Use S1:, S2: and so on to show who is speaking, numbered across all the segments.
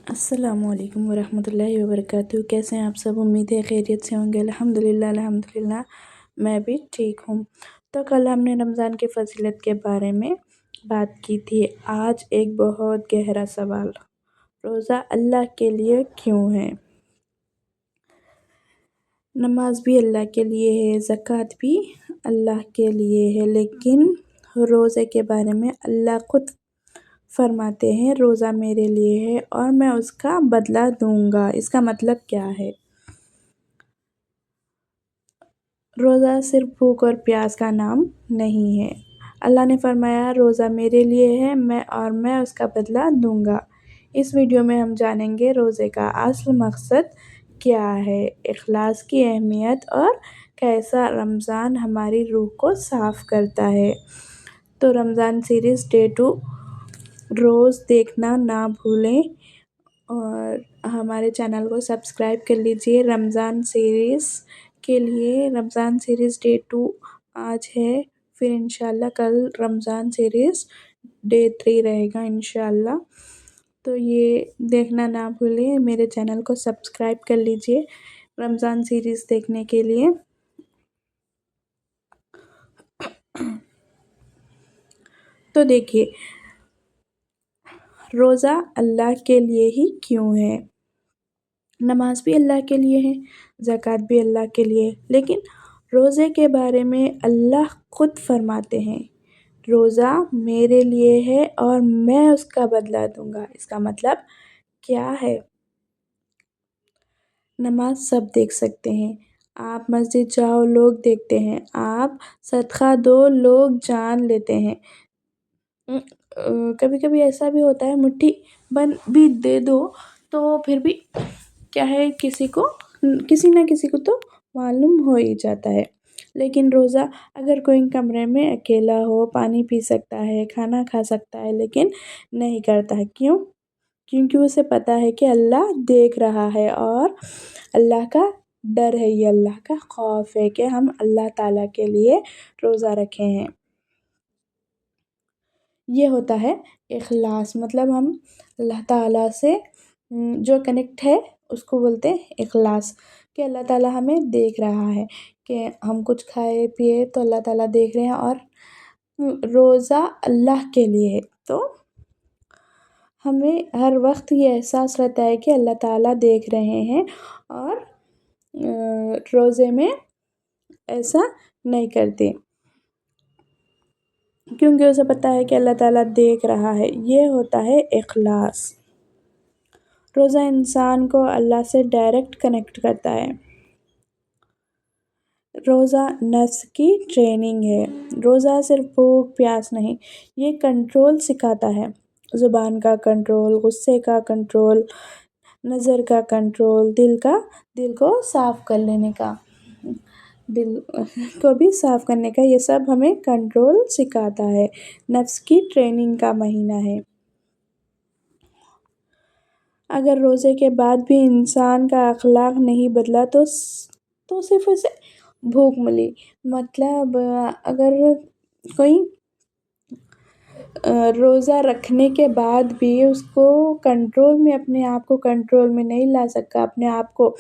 S1: السلام علیکم ورحمۃ اللہ وبرکاتہ۔ کیسے ہیں آپ سب؟ امید ہے خیریت سے ہوں گے۔ الحمدللہ میں بھی ٹھیک ہوں۔ تو کل ہم نے رمضان کی فضیلت کے بارے میں بات کی تھی۔ آج ایک بہت گہرا سوال، روزہ اللہ کے لیے کیوں ہے؟ نماز بھی اللہ کے لیے ہے، زکوٰۃ بھی اللہ کے لیے ہے، لیکن روزے کے بارے میں اللہ خود فرماتے ہیں روزہ میرے لیے ہے اور میں اس کا بدلہ دوں گا۔ اس کا مطلب کیا ہے؟ روزہ صرف بھوک اور پیاس کا نام نہیں ہے۔ اللہ نے فرمایا روزہ میرے لیے ہے میں اس کا بدلہ دوں گا۔ اس ویڈیو میں ہم جانیں گے روزے کا اصل مقصد کیا ہے، اخلاص کی اہمیت اور کیسا رمضان ہماری روح کو صاف کرتا ہے۔ تو رمضان سیریز ڈے 2 روز دیکھنا نہ بھولیں اور ہمارے چینل کو سبسکرائب کر لیجئے۔ رمضان سیریز کے لیے رمضان سیریز ڈے 2 آج ہے، پھر انشاءاللہ کل رمضان سیریز ڈے 3 رہے گا انشاءاللہ۔ تو یہ دیکھنا نہ بھولیں، میرے چینل کو سبسکرائب کر لیجئے رمضان سیریز دیکھنے کے لیے۔ تو دیکھیے، روزہ اللہ کے لیے ہی کیوں ہے؟ نماز بھی اللہ کے لیے ہے، زکوٰۃ بھی اللہ کے لیے ہے، لیکن روزے کے بارے میں اللہ خود فرماتے ہیں روزہ میرے لیے ہے اور میں اس کا بدلہ دوں گا۔ اس کا مطلب کیا ہے؟ نماز سب دیکھ سکتے ہیں، آپ مسجد جاؤ لوگ دیکھتے ہیں، آپ صدقہ دو لوگ جان لیتے ہیں۔ کبھی کبھی ایسا بھی ہوتا ہے مٹھی بھر بھی دے دو تو پھر بھی کیا ہے، کسی نہ کسی کو تو معلوم ہو ہی جاتا ہے۔ لیکن روزہ اگر کوئی کمرے میں اکیلا ہو، پانی پی سکتا ہے، کھانا کھا سکتا ہے، لیکن نہیں کرتا ہے، کیوں؟ کیونکہ اسے پتہ ہے کہ اللہ دیکھ رہا ہے اور اللہ کا ڈر ہے، یہ اللہ کا خوف ہے کہ ہم اللہ تعالیٰ کے لیے روزہ رکھے ہیں۔ یہ ہوتا ہے اخلاص، مطلب ہم اللہ تعالیٰ سے جو کنیکٹ ہے اس کو بولتے ہیں اخلاص، کہ اللہ تعالیٰ ہمیں دیکھ رہا ہے کہ ہم کچھ کھائے پیے تو اللہ تعالیٰ دیکھ رہے ہیں، اور روزہ اللہ کے لیے ہے تو ہمیں ہر وقت یہ احساس رہتا ہے کہ اللہ تعالیٰ دیکھ رہے ہیں، اور روزے میں ایسا نہیں کرتے کیونکہ اسے پتہ ہے کہ اللہ تعالیٰ دیکھ رہا ہے۔ یہ ہوتا ہے اخلاص۔ روزہ انسان کو اللہ سے ڈائریکٹ کنیکٹ کرتا ہے۔ روزہ نفس کی ٹریننگ ہے۔ روزہ صرف بھوک پیاس نہیں، یہ کنٹرول سکھاتا ہے، زبان کا کنٹرول، غصے کا کنٹرول، نظر کا کنٹرول، دل کو صاف کر لینے کا، دل کو بھی صاف کرنے کا، یہ سب ہمیں کنٹرول سکھاتا ہے۔ نفس کی ٹریننگ کا مہینہ ہے۔ اگر روزے کے بعد بھی انسان کا اخلاق نہیں بدلا تو صرف اسے بھوک ملی، مطلب اگر کوئی روزہ رکھنے کے بعد بھی اس کو اپنے آپ کو کنٹرول میں نہیں لا سکا، اپنے آپ کو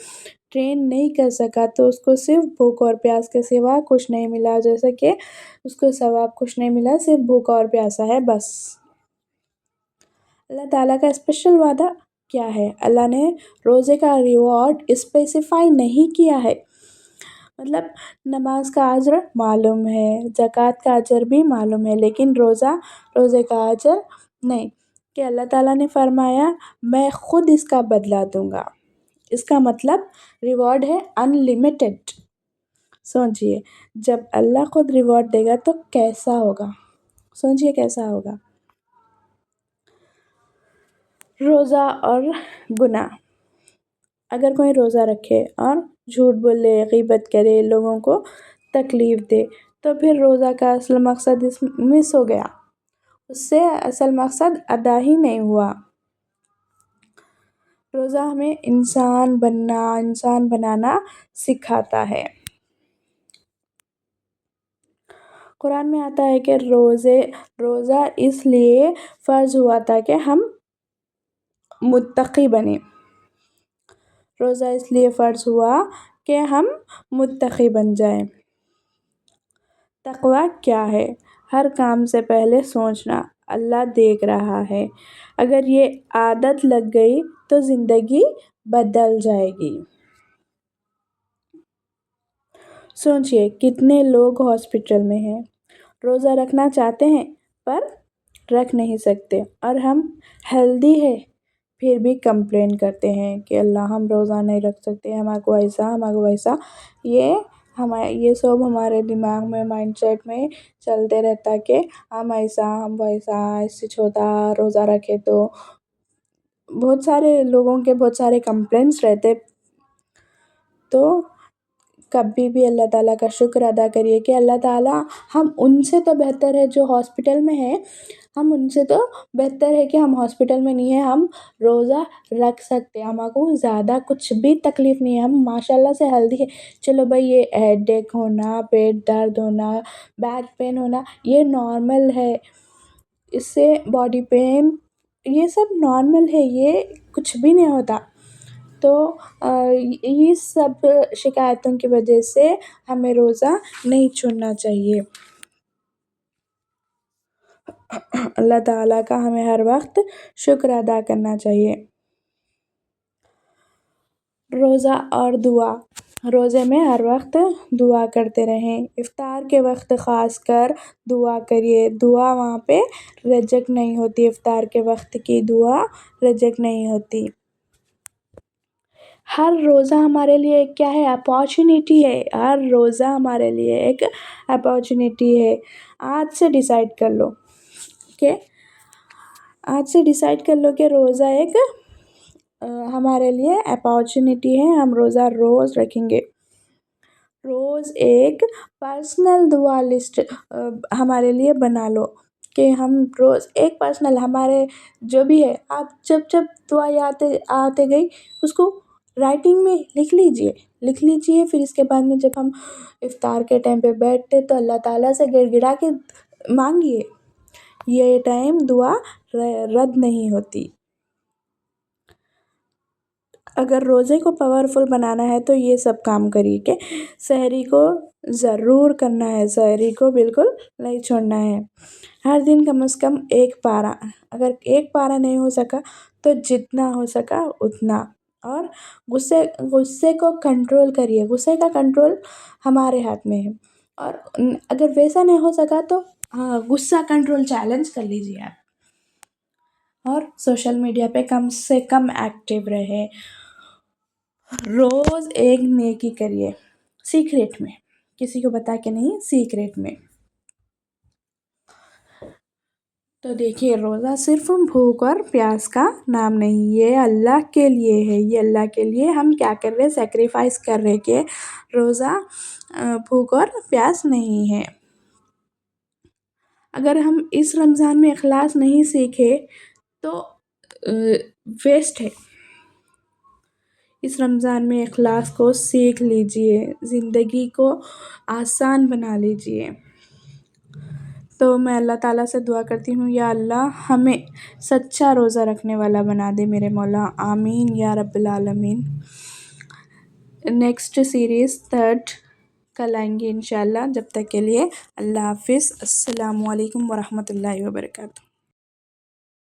S1: ٹرین نہیں کر سکا، تو اس کو صرف بھوک اور پیاس کے سوا کچھ نہیں ملا، جیسے کہ اس کو ثواب کچھ نہیں ملا، صرف بھوکا اور پیاسا ہے بس۔ اللہ تعالیٰ کا اسپیشل وعدہ کیا ہے؟ اللہ نے روزے کا ریوارڈ اسپیسیفائی نہیں کیا ہے، مطلب نماز کا اجر معلوم ہے، زکوٰۃ کا اجر بھی معلوم ہے، لیکن روزے کا اجر نہیں، کہ اللہ تعالیٰ نے فرمایا میں خود اس کا بدلہ دوں گا۔ اس کا مطلب ریوارڈ ہے انلیمیٹڈ۔ سوچئے، جب اللہ خود ریوارڈ دے گا تو کیسا ہوگا؟ سوچئے کیسا ہوگا؟ روزہ اور گناہ۔ اگر کوئی روزہ رکھے اور جھوٹ بولے، غیبت کرے، لوگوں کو تکلیف دے، تو پھر روزہ کا اصل مقصد مس ہو گیا، اس سے اصل مقصد ادا ہی نہیں ہوا۔ روزہ ہمیں انسان بنانا سکھاتا ہے۔ قرآن میں آتا ہے کہ روزہ اس لیے فرض ہوا تھا کہ ہم متقی بنیں۔ روزہ اس لیے فرض ہوا کہ ہم متقی بن جائیں۔ تقویٰ کیا ہے؟ ہر کام سے پہلے سوچنا اللہ دیکھ رہا ہے۔ اگر یہ عادت لگ گئی تو زندگی بدل جائے گی۔ سوچئے کتنے لوگ ہاسپٹل میں ہیں، روزہ رکھنا چاہتے ہیں پر رکھ نہیں سکتے، اور ہم ہیلدی ہیں پھر بھی کمپلین کرتے ہیں کہ اللہ ہم روزہ نہیں رکھ سکتے، ہمارے کو ایسا ہمارے کو ویسا۔ یہ سب ہمارے دماغ میں مائنڈ سیٹ میں چلتے رہتا کہ ہم ایسا ہم ویسا، ایسے چھوٹا روزہ رکھے تو بہت سارے لوگوں کے بہت سارے کمپلینس رہتے۔ تو کبھی بھی اللہ تعالیٰ کا شکر ادا کریے کہ اللہ تعالیٰ ہم ان سے تو بہتر ہے جو ہاسپٹل میں ہیں، ہم ان سے تو بہتر ہے کہ ہم ہاسپٹل میں نہیں ہیں، ہم روزہ رکھ سکتے ہیں، ہمارے کو زیادہ کچھ بھی تکلیف نہیں ہے، ہم ماشاء اللہ سے ہیلدی ہے۔ چلو بھائی یہ ہیڈ ایک ہونا، پیٹ درد ہونا، بیک پین ہونا یہ نارمل ہے، اس سے باڈی پین یہ سب نارمل ہے، یہ کچھ بھی نہیں ہوتا۔ تو یہ سب شکایتوں کی وجہ سے ہمیں روزہ نہیں چھوڑنا چاہیے۔ اللہ تعالیٰ کا ہمیں ہر وقت شکر ادا کرنا چاہیے۔ روزہ اور دعا، روزے میں ہر وقت دعا کرتے رہیں، افطار کے وقت خاص کر دعا کریے، دعا وہاں پہ ریجیکٹ نہیں ہوتی، افطار کے وقت کی دعا ریجیکٹ نہیں ہوتی۔ ہر روزہ ہمارے لیے ایک کیا ہے؟ اپارچونیٹی ہے، ہر روزہ ہمارے لیے ایک اپارچونیٹی ہے۔ آج سے ڈیسائیڈ کر لو کہ روزہ ایک ہمارے لیے اپارچونیٹی ہے، ہم روزہ روز رکھیں گے۔ روز ایک پرسنل دعا لسٹ ہمارے لیے بنا لو کہ ہم روز ایک پرسنل ہمارے جو بھی ہے، آپ جب دعا آتے گئی اس کو رائٹنگ میں لکھ لیجئے، پھر اس کے بعد میں جب ہم افطار کے ٹائم پہ بیٹھتے تو اللہ تعالیٰ سے گڑ گڑا کے مانگیے، یہ ٹائم دعا رد نہیں ہوتی۔ اگر روزے کو پاورفل بنانا ہے تو یہ سب کام کریے کہ سحری کو ضرور کرنا ہے، سحری کو بالکل نہیں چھوڑنا ہے۔ ہر دن کم از کم ایک پارہ، اگر ایک پارہ نہیں ہو سکا تو جتنا ہو سکا اتنا، اور غصے کو کنٹرول کریے، غصے کا کنٹرول ہمارے ہاتھ میں ہے، اور اگر ویسا نہیں ہو سکا تو غصہ کنٹرول چیلنج کر لیجیے آپ، اور سوشل میڈیا پہ کم سے کم ایکٹیو رہے، روز ایک نیکی کریے، سیکریٹ میں، کسی کو بتا کے نہیں، سیکریٹ میں۔ تو دیکھیے روزہ صرف بھوک اور پیاس کا نام نہیں، یہ اللہ کے لیے ہے، یہ اللہ کے لیے ہم کیا کر رہے، سیکریفائس کر رہے کہ روزہ بھوک اور پیاس نہیں ہے۔ اگر ہم اس رمضان میں اخلاص نہیں سیکھے تو ویسٹ ہے۔ اس رمضان میں اخلاص کو سیکھ لیجئے، زندگی کو آسان بنا لیجئے۔ تو میں اللہ تعالیٰ سے دعا کرتی ہوں، یا اللہ ہمیں سچا روزہ رکھنے والا بنا دے میرے مولا، آمین یا رب العالمین۔ نیکسٹ سیریز 3rd کل آئیں گے انشاءاللہ، جب تک کے لیے اللہ حافظ، السلام علیکم ورحمۃ اللہ وبرکاتہ۔